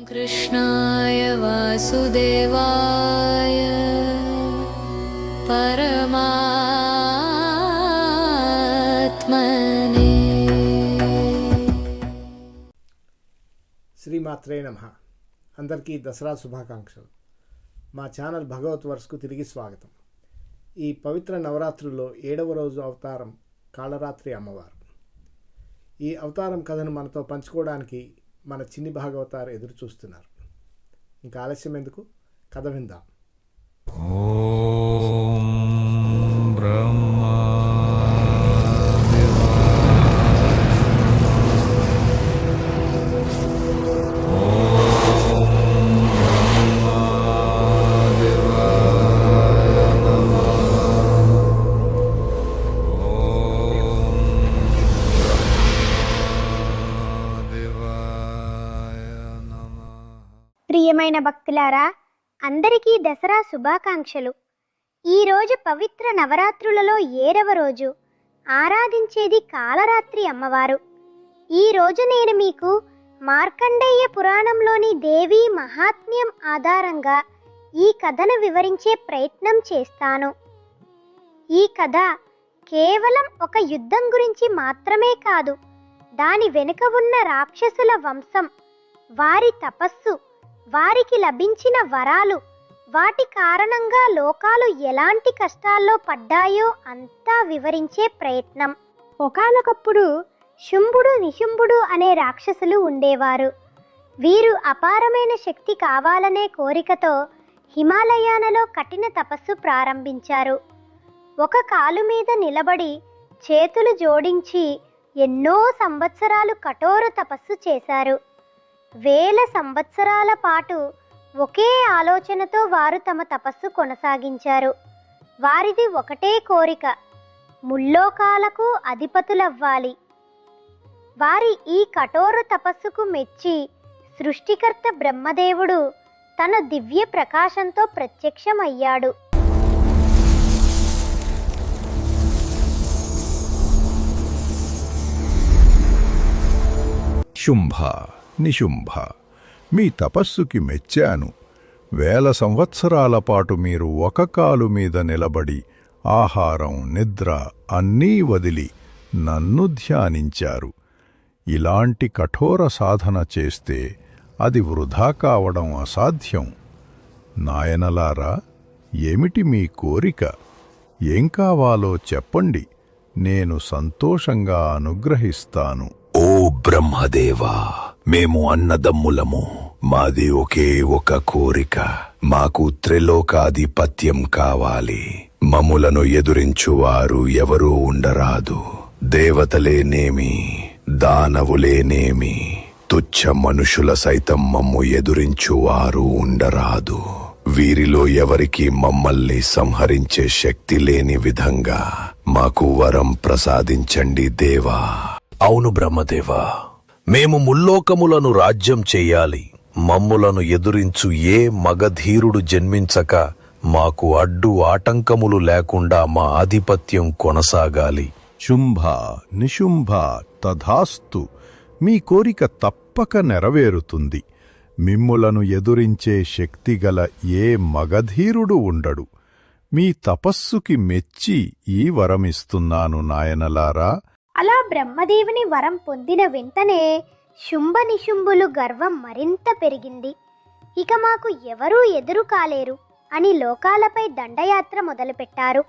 कृष्णाय वासुदेवाय परमात्मने। శ్రీమాత్రే నమః. అందరికీ దసరా శుభాకాంక్షలు. మా ఛానల్ భగవత్ వర్స్కు తిరిగి స్వాగతం. ఈ పవిత్ర నవరాత్రుల్లో 7వ రోజు అవతారం కాళరాత్రి అమ్మవారు. ఈ అవతారం కథను మనతో పంచుకోవడానికి మన చిన్ని భాగవతారు ఎదురు చూస్తున్నారు. ఇంకా ఆలస్యం ఎందుకు, కథ విందాం. ఓం బ్రహ్మ ప్రియమైన భక్తులారా, అందరికీ దసరా శుభాకాంక్షలు. ఈరోజు పవిత్ర నవరాత్రులలో 7వ రోజు, ఆరాధించేది కాళరాత్రి అమ్మవారు. ఈ రోజు నేను మీకు మార్కండేయ పురాణంలోని దేవీ మహాత్మ్యం ఆధారంగా ఈ కథను వివరించే ప్రయత్నం చేస్తాను. ఈ కథ కేవలం ఒక యుద్ధం గురించి మాత్రమే కాదు, దాని వెనుక ఉన్న రాక్షసుల వంశం, వారి తపస్సు, వారికి లభించిన వరాలు, వాటి కారణంగా లోకాలు ఎలాంటి కష్టాల్లో పడ్డాయో అంతా వివరించే ప్రయత్నం. ఒకానొకప్పుడు శుంభుడు నిశుంభుడు అనే రాక్షసులు ఉండేవారు. వీరు అపారమైన శక్తి కావాలనే కోరికతో హిమాలయాలలో కఠిన తపస్సు ప్రారంభించారు. ఒక కాలు మీద నిలబడి చేతులు జోడించి ఎన్నో సంవత్సరాలు కఠోర తపస్సు చేశారు. వేల సంవత్సరాల పాటు ఒకే ఆలోచనతో వారు తమ తపస్సు కొనసాగించారు. వారిది ఒకటే కోరిక, ముల్లోకాలకు అధిపతులవ్వాలి. వారి ఈ కఠోర తపస్సుకు మెచ్చి సృష్టికర్త బ్రహ్మదేవుడు తన దివ్య ప్రకాశంతో ప్రత్యక్షమయ్యాడు. శుంభ నిశుంభ, మీ తపస్సుకి మెచ్చాను. 1000 సంవత్సరాల పాటు మీరు ఒక కాలు మీద నిలబడి ఆహారం నిద్ర అన్నీ వదిలి నన్ను ధ్యానించారు. ఇలాంటి కఠోర సాధన చేస్తే అది వృధా కావడం అసాధ్యం. నాయనలారా, ఏమిటి మీ కోరిక? ఏం కావాలో చెప్పండి, నేను సంతోషంగా అనుగ్రహిస్తాను. ఓ బ్రహ్మదేవా, మేము అన్నదమ్ములము. మాది ఒకే ఒక కోరిక. మాకు త్రిలోకాధిపత్యం కావాలి. మమ్ములను ఎదురించువారు ఎవరూ ఉండరాదు. దేవతలేనేమి, దానవులేనేమి, తుచ్చ మనుషుల సైతం మమ్ము ఎదురించువారు ఉండరాదు. వీరిలో ఎవరికి మమ్మల్ని సంహరించే శక్తి లేని విధంగా మాకు వరం ప్రసాదించండి దేవా. అవును బ్రహ్మదేవా, మేము ముల్లోకములను రాజ్యం చెయ్యాలి. మమ్ములను ఎదురించు ఏ మగధీరుడు జన్మించక మాకు అడ్డు ఆటంకములు లేకుండా మా ఆధిపత్యం కొనసాగాలి. శుంభ నిశుంభ, తథాస్తు. మీ కోరిక తప్పక నెరవేరుతుంది. మిమ్ములను ఎదురించే శక్తిగల ఏ మగధీరుడు ఉండడు. మీ తపస్సుకి మెచ్చి ఈ వరమిస్తున్నాను నాయనలారా. అలా బ్రహ్మదేవుని వరం పొందిన వెంటనే శుంభ నిశుంభులు గర్వం మరింత పెరిగింది. ఇక మాకు ఎవరూ ఎదురు కాలేరు అని లోకాలపై దండయాత్ర మొదలుపెట్టారు.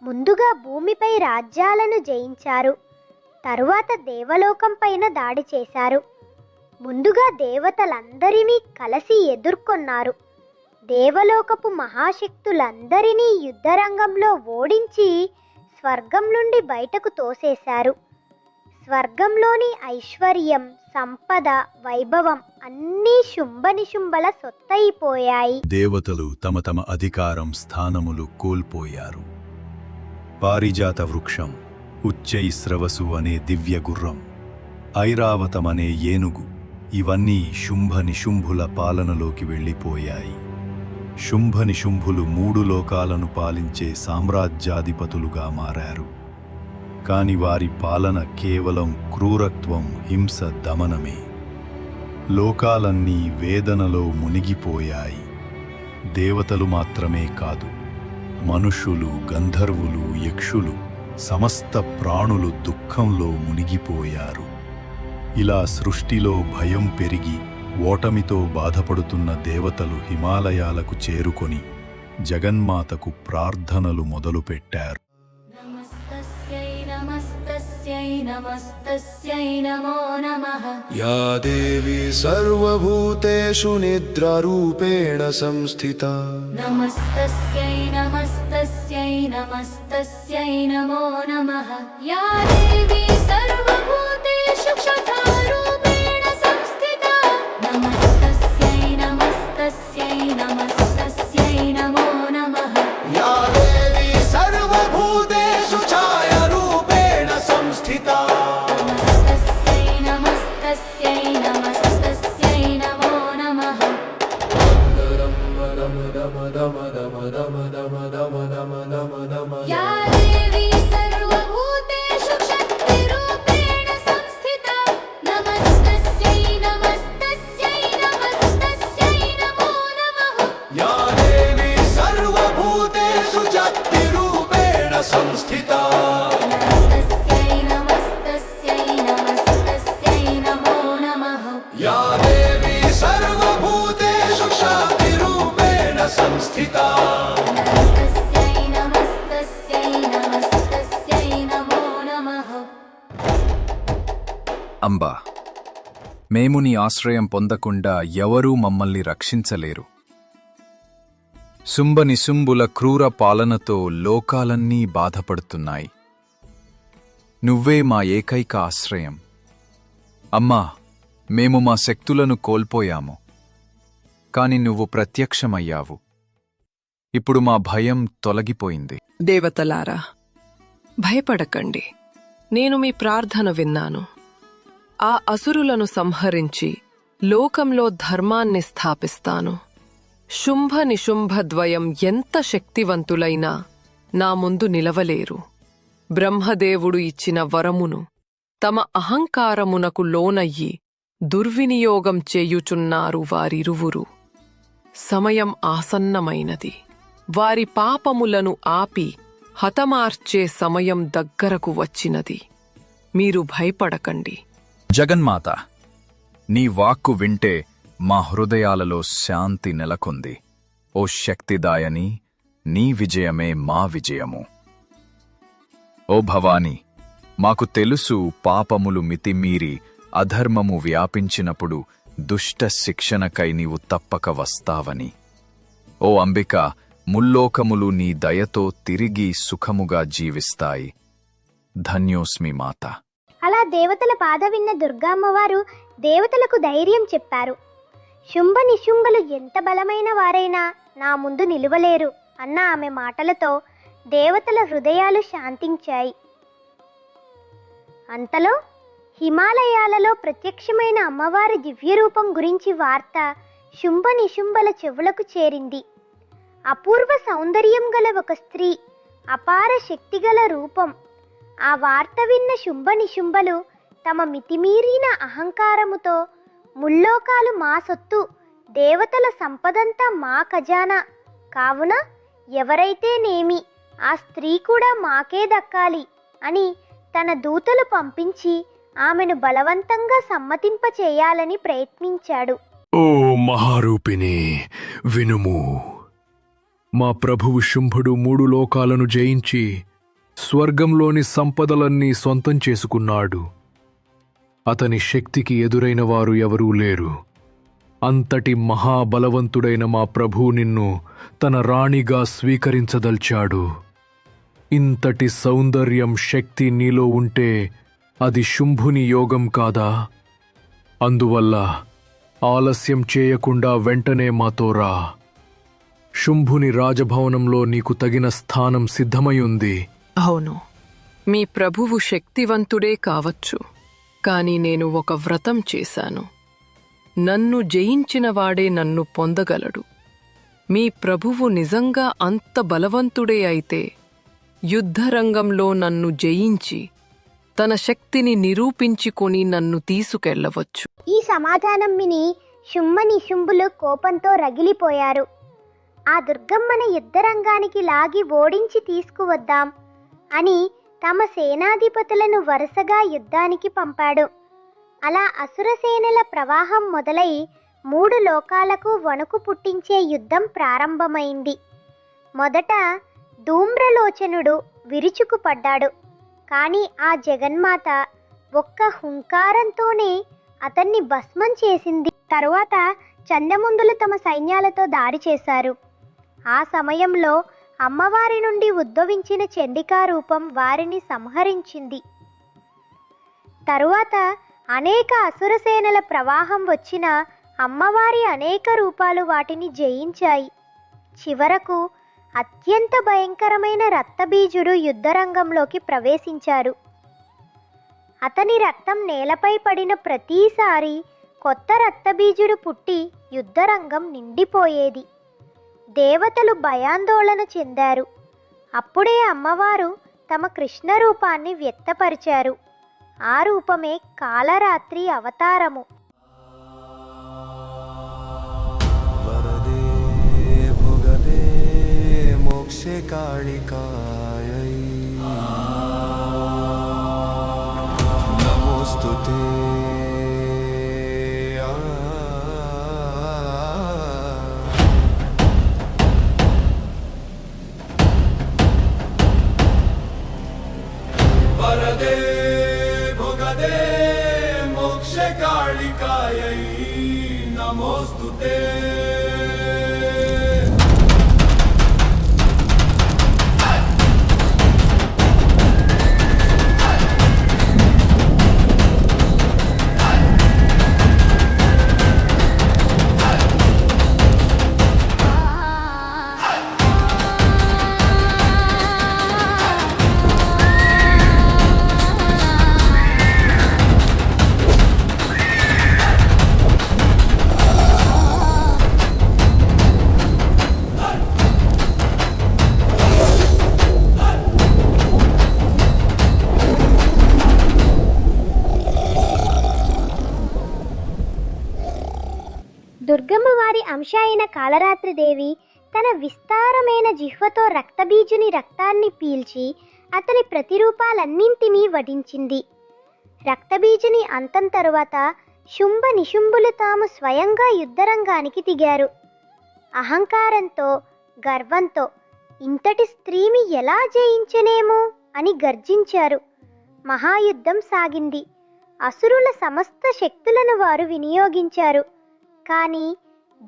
ముందుగా భూమిపై రాజ్యాలను జయించారు. తరువాత దేవలోకం పైన దాడి చేశారు. ముందుగా దేవతలందరినీ కలిసి ఎదుర్కొన్నారు. దేవలోకపు మహాశక్తులందరినీ యుద్ధరంగంలో ఓడించి స్వర్గం నుండి బయటకు తోసేశారు. స్వర్గంలోని ఐశ్వర్యం, సంపద, వైభవం అన్నీ శుంభనిశుంభల సొత్తయిపోయాయి. దేవతలు తమ తమ అధికారం స్థానములు కోల్పోయారు. పారిజాత వృక్షం, ఉచ్చైస్రవసు అనే దివ్య గుర్రం, ఐరావతమనే ఏనుగు, ఇవన్నీ శుంభనిశుంభుల పాలనలోకి వెళ్ళిపోయాయి. శుంభనిశుంభులు 3 లోకాలను పాలించే సామ్రాజ్యాధిపతులుగా మారారు. కాని వారి పాలన కేవలం క్రూరత్వం, హింస, దమనమే. లోకాలన్నీ వేదనలో మునిగిపోయాయి. దేవతలు మాత్రమే కాదు, మనుషులు, గంధర్వులు, యక్షులు, సమస్త ప్రాణులు దుఃఖంలో మునిగిపోయారు. ఇలా సృష్టిలో భయం పెరిగి ఓటమితో బాధపడుతున్న దేవతలు హిమాలయాలకు చేరుకొని జగన్మాతకు ప్రార్థనలు మొదలుపెట్టారు. నమస్తస్యై నమస్తస్యై నమస్తస్యై నమో నమః. या देवी सर्वभूतेषु निद्रारूपेण संस्थिता నమస్తస్యై నమస్తస్యై నమస్తస్యై నమో నమః. యా దేవీ సర్వభూతేషు క్షతారూపేణ సంస్థితా. నమస్తస్యై నమస్తస్యై నమస్తస్యై నమో నమః. या देवी सर्वभूतेषु छायारूपेण संस्थिता నమస్తస్యై నమస్తస్యై నమస్తస్యై నమో నమః. या देवी सर्वभूतेषु शक्तिरूपेण संस्थिता. नमस्तस्यै नमस्तस्यै नमस्तस्यै नमो नमः. या देवी सर्वभूतेषु शक्तिरूपेण संस्थिता नमस्तस्यै नमस्तस्यै नमस्तस्यै नमो नमः. या देवी सर्वभूतेषु शक्तिरूपेण संस्थिता नमस्तस्यै नमस्तस्यै नमस्तस्यै नमो नमः. అంబా, మేము నీ ఆశ్రయం పొందకుండా ఎవరూ మమ్మల్ని రక్షించలేరు. శుంభనిశుంభుల క్రూర పాలనతో లోకాలన్నీ బాధపడుతున్నాయి. నువ్వే మా ఏకైక ఆశ్రయం. అమ్మా, మేము మా శక్తులను కోల్పోయాము, కాని నువ్వు ప్రత్యక్షమయ్యావు. ఇప్పుడు మా భయం తొలగిపోయింది. దేవతలారా, భయపడకండి. నేను మీ ప్రార్థన విన్నాను. ఆ అసురులను సంహరించి లోకంలో ధర్మాన్ని స్థాపిస్తాను. శుంభ నిశుంభద్వయం ఎంత శక్తివంతులైనా నా ముందు నిలవలేరు. బ్రహ్మదేవుడు ఇచ్చిన వరమును తమ అహంకారమునకు లోనయ్యి దుర్వినియోగం చేయుచున్నారు వారిరువురు. సమయం ఆసన్నమైనది. వారి పాపములను ఆపి హతమార్చే సమయం దగ్గరకు వచ్చినది. మీరు భయపడకండి. జగన్మాత, నీ వాక్కు వింటే మా హృదయాలలో శాంతి నెలకొంది. ఓ శక్తిదాయని, నీ విజయమే మా విజయము. ఓ భవాని, మాకు తెలుసు పాపములు మితిమీరి అధర్మము వ్యాపించినప్పుడు దుష్ట శిక్షణకై నీవు తప్పక వస్తావని. ఓ అంబిక, ముల్లోకములు నీ దయతో తిరిగి సుఖముగా జీవిస్తాయి. ధన్యోస్మి మాత. అలా దేవతల బాధ విన్న దుర్గామ్మవారు దేవతలకు ధైర్యం చెప్పారు. శుంభ నిశుంభలు ఎంత బలమైన వారైనా నా ముందు నిలువలేరు అన్న ఆమె మాటలతో దేవతల హృదయాలు శాంతించాయి. అంతలో హిమాలయాలలో ప్రత్యక్షమైన అమ్మవారి దివ్యరూపం గురించి వార్త శుంభ నిశుంభల చెవులకు చేరింది. అపూర్వ సౌందర్యం గల ఒక స్త్రీ, అపార శక్తిగల రూపం. ఆ వార్త విన్న శుంభ నిశుంభలు తమ మితిమీరిన అహంకారముతో ముల్లోకాలు మా సొత్తు, దేవతల సంపదంతా మా ఖజానా, కావున ఎవరైతేనేమి ఆ స్త్రీ కూడా మాకే దక్కాలి అని తన దూతలు పంపించి ఆమెను బలవంతంగా సమ్మతింపచేయాలని ప్రయత్నించాడు. ఓ మహారూపిణి, వినుము. మా ప్రభువు శుంభుడు 3 లోకాలను జయించి స్వర్గంలోని సంపదలన్నీ సొంతం చేసుకున్నాడు. అతని శక్తికి ఎదురైన వారు ఎవరూ లేరు. అంతటి మహాబలవంతుడైన మా ప్రభువు నిన్ను తన రాణిగా స్వీకరించదల్చాడు. ఇంతటి సౌందర్యం, శక్తి నీలో ఉంటే అది శుంభుని యోగం కాదా? అందువల్ల ఆలస్యం చేయకుండా వెంటనే మాతో రా. శుంభుని రాజభవనంలో నీకు తగిన స్థానం సిద్ధమై ఉంది. అవును, మీ ప్రభువు శక్తివంతుడే కావచ్చు, కాని నేను ఒక వ్రతం చేశాను. నన్ను జయించినవాడే నన్ను పొందగలడు. మీ ప్రభువు నిజంగా అంత బలవంతుడే అయితే యుద్ధరంగంలో నన్ను జయించి తన శక్తిని నిరూపించుకొని నన్ను తీసుకెళ్లవచ్చు. ఈ సమాధానం విని శుంభ నిశుంభులు కోపంతో రగిలిపోయారు. ఆ దుర్గమ్మను యుద్ధరంగానికి లాగి ఓడించి తీసుకువద్దాం అని తమ సేనాధిపతులను వరుసగా యుద్ధానికి పంపాడు. అలా అసురసేనల ప్రవాహం మొదలై 3 లోకాలకు వణుకు పుట్టించే యుద్ధం ప్రారంభమైంది. మొదట ధూమ్రలోచనుడు విరుచుకుపడ్డాడు. కానీ ఆ జగన్మాత ఒక్క హుంకారంతోనే అతన్ని భస్మం చేసింది. తరువాత చండముందులు తమ సైన్యాలతో దాడి చేశారు. ఆ సమయంలో అమ్మవారి నుండి ఉద్భవించిన చండికా రూపం వారిని సంహరించింది. తరువాత అనేక అసురసేనల ప్రవాహం వచ్చిన అమ్మవారి అనేక రూపాలు వాటిని జయించాయి. చివరకు అత్యంత భయంకరమైన రక్తబీజుడు యుద్ధరంగంలోకి ప్రవేశించారు. అతని రక్తం నేలపై పడిన ప్రతిసారి కొత్త రక్తబీజుడు పుట్టి యుద్ధరంగం నిండిపోయేది. దేవతలు భయాందోళన చెందారు. అప్పుడే అమ్మవారు తమ కృష్ణ రూపాన్ని వ్యక్తపరిచారు. ఆ రూపమే కాలరాత్రి అవతారము. వరదే భుగదే మోక్షే కాళికాయై నమోస్తుతే వరదే భుగదే మోక్షే కాళికాయై నమోస్తుతే. దుర్గమ్మ వారి అంశ అయిన కాళరాత్రిదేవి తన విస్తారమైన జిహ్వతో రక్తబీజుని రక్తాన్ని పీల్చి అతని ప్రతిరూపాలన్నింటినీ వధించింది. రక్తబీజుని అంతం తరువాత శుంభ నిశుంభులు తాము స్వయంగా యుద్ధరంగానికి దిగారు. అహంకారంతో గర్వంతో ఇంతటి స్త్రీని ఎలా జయించనేమో అని గర్జించారు. మహాయుద్ధం సాగింది. అసురుల సమస్త శక్తులను వారు వినియోగించారు. కానీ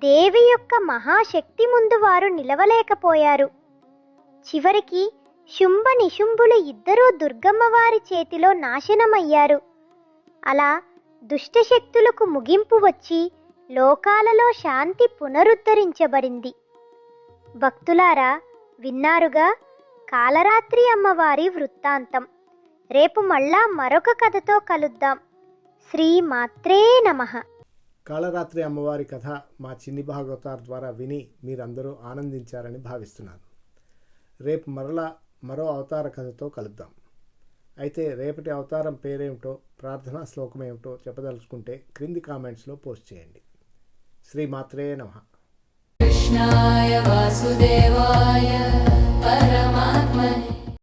దేవి యొక్క మహాశక్తి ముందు వారు నిలవలేకపోయారు. చివరికి శుంభ నిశుంభులు ఇద్దరూ దుర్గమ్మవారి చేతిలో నాశనమయ్యారు. అలా దుష్టశక్తులకు ముగింపు వచ్చి లోకాలలో శాంతి పునరుద్ధరించబడింది. భక్తులారా, విన్నారుగా కాళరాత్రి అమ్మవారి వృత్తాంతం. రేపు మళ్ళా మరొక కథతో కలుద్దాం. శ్రీ మాత్రే నమః. కాళరాత్రి అమ్మవారి కథ మా చిన్ని భాగవతార్ ద్వారా విని మీరందరూ ఆనందించారని భావిస్తున్నాను. రేపు మరో అవతార కథతో కలుద్దాం. అయితే రేపటి అవతారం పేరేమిటో, ప్రార్థనా శ్లోకం ఏమిటో చెప్పదలుచుకుంటే క్రింది కామెంట్స్లో పోస్ట్ చేయండి. శ్రీమాత్రే నమః. కృష్ణాయ వాసుదేవాయ పరమాత్మనే